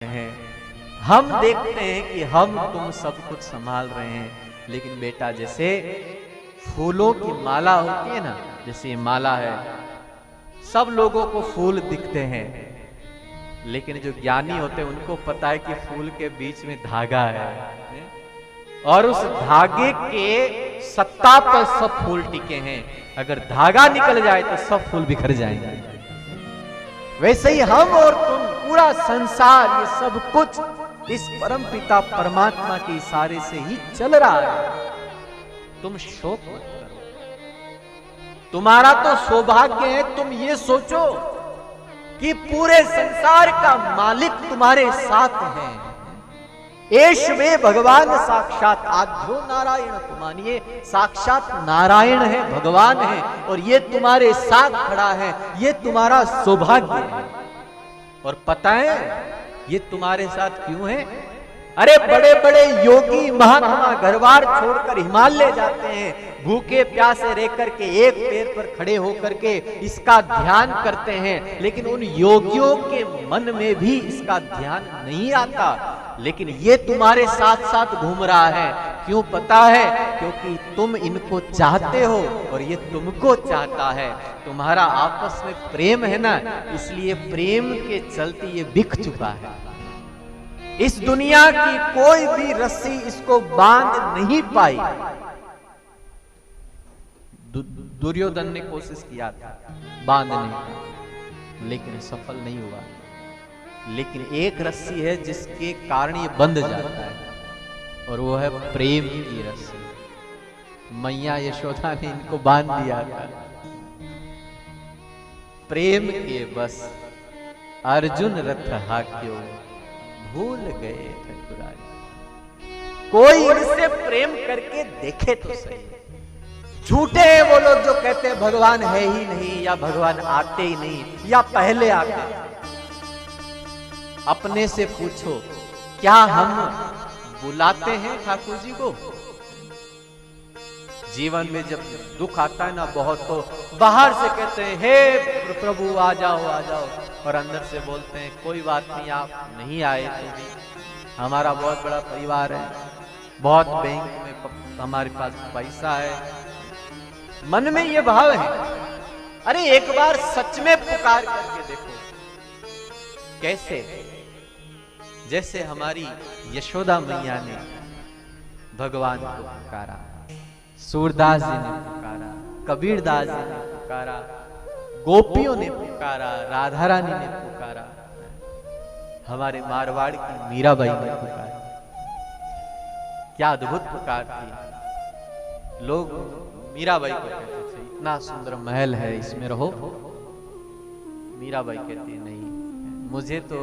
हैं। हम देखते हैं कि हम तुम सब कुछ संभाल रहे हैं, लेकिन बेटा जैसे फूलों की माला होती है ना, जैसे ये माला है, सब लोगों को फूल दिखते हैं, लेकिन जो ज्ञानी होते हैं उनको पता है कि फूल के बीच में धागा है और उस धागे के सत्ता पर सब फूल टिके हैं। अगर धागा निकल जाए तो सब फूल बिखर जाएंगे। वैसे ही हम और तुम, पूरा संसार, ये सब कुछ इस परम पिता परमात्मा के इशारे से ही चल रहा है। तुम शोक मत करो, तुम्हारा तो सौभाग्य है। तुम ये सोचो कि पूरे संसार का मालिक तुम्हारे साथ है। एश में भगवान साक्षात आद्यो नारायण, तुम मानिए साक्षात नारायण है, भगवान है, और ये तुम्हारे साथ खड़ा है। ये तुम्हारा सौभाग्य है। और पता है ये तुम्हारे साथ क्यों है? अरे बड़े बड़े योगी महात्मा घरबार छोड़कर हिमालय जाते हैं, भूखे प्यासे रह करके एक पैर पर खड़े होकर के इसका ध्यान करते हैं, लेकिन उन योगियों के मन में भी इसका ध्यान नहीं आता। लेकिन ये तुम्हारे साथ साथ घूम रहा है। क्यों पता है? क्योंकि तुम इनको चाहते हो और ये तुमको चाहता है। तुम्हारा आपस में प्रेम है ना, इसलिए प्रेम के चलते ये बिक चुका है। इस दुनिया की कोई भी रस्सी इसको बांध नहीं पाई। दुर्योधन ने कोशिश किया था बांधने का, लेकिन सफल नहीं हुआ। लेकिन एक रस्सी है जिसके कारण ये बंध जाता है, और वो है प्रेम की रस्सी। मैया यशोदा ने इनको बांध दिया था प्रेम के बस। अर्जुन रथ हाक्यो भूल गए ठकुराई। कोई इनसे प्रेम करके देखे तो सही। झूठे हैं वो लोग जो कहते हैं भगवान है ही नहीं, या भगवान आते ही नहीं, या पहले आते। अपने से पूछो, क्या हम बुलाते हैं ठाकुर जी को? जीवन में जब दुख आता है ना बहुत, तो बाहर से कहते हैं हे प्रभु आ जाओ आ जाओ, और अंदर से बोलते हैं कोई बात नहीं, आप नहीं आए तो भी हमारा बहुत बड़ा परिवार है, बहुत बैंक में हमारे पास पैसा है। मन में ये भाव है। अरे एक बार सच में पुकार करके देखो कैसे। जैसे हमारी यशोदा मैया ने भगवान को पुकारा, सूरदास जी ने पुकारा, कबीरदास जी ने पुकारा, गोपियों ने पुकारा, राधा रानी ने पुकारा, हमारे मारवाड़ की मीराबाई ने पुकारा। क्या अद्भुत पुकार थी। लोग मीराबाई को कहते थे इतना सुंदर महल है, इसमें रहो। मीराबाई कहती नहीं, मुझे तो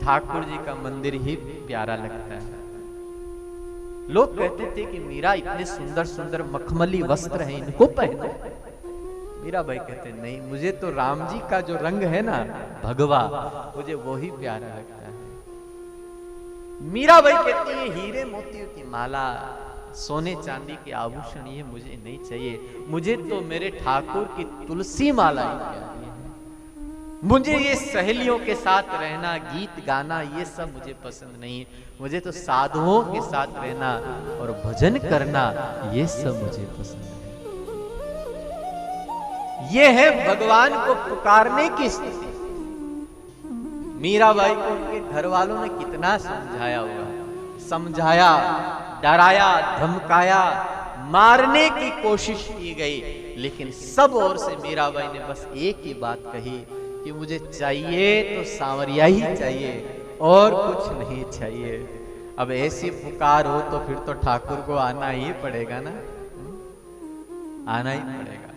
ठाकुर जी का मंदिर ही प्यारा लगता है। लोग कहते थे कि मीरा इतने सुंदर सुंदर मखमली वस्त्र हैं, इनको पहनो। मीराबाई कहते नहीं, मुझे तो राम जी का जो रंग है ना भगवा, मुझे वो ही प्यारा लगता है। मीराबाई कहती है हीरे मोतियों की माला, सोने चांदी के आभूषण ये मुझे नहीं चाहिए। मुझे तो मेरे ठाकुर की तुलसी माला ही प्यारी है। मुझे ये सहेलियों के साथ रहना, गीत गाना, ये सब मुझे पसंद नहीं। मुझे तो साधुओं के साथ रहना और भजन करना, ये सब मुझे पसंद है। ये है भगवान को पुकारने की स्थिति। मीराबाई को उनके घर वालों ने कितना समझाया होगा, समझाया, डराया, धमकाया, मारने की कोशिश की गई, लेकिन सब ओर से मीराबाई ने बस एक ही बात कही कि मुझे चाहिए तो सांवरिया ही चाहिए और कुछ नहीं चाहिए। अब ऐसी पुकार हो तो फिर तो ठाकुर को आना ही पड़ेगा ना, आना ही पड़ेगा।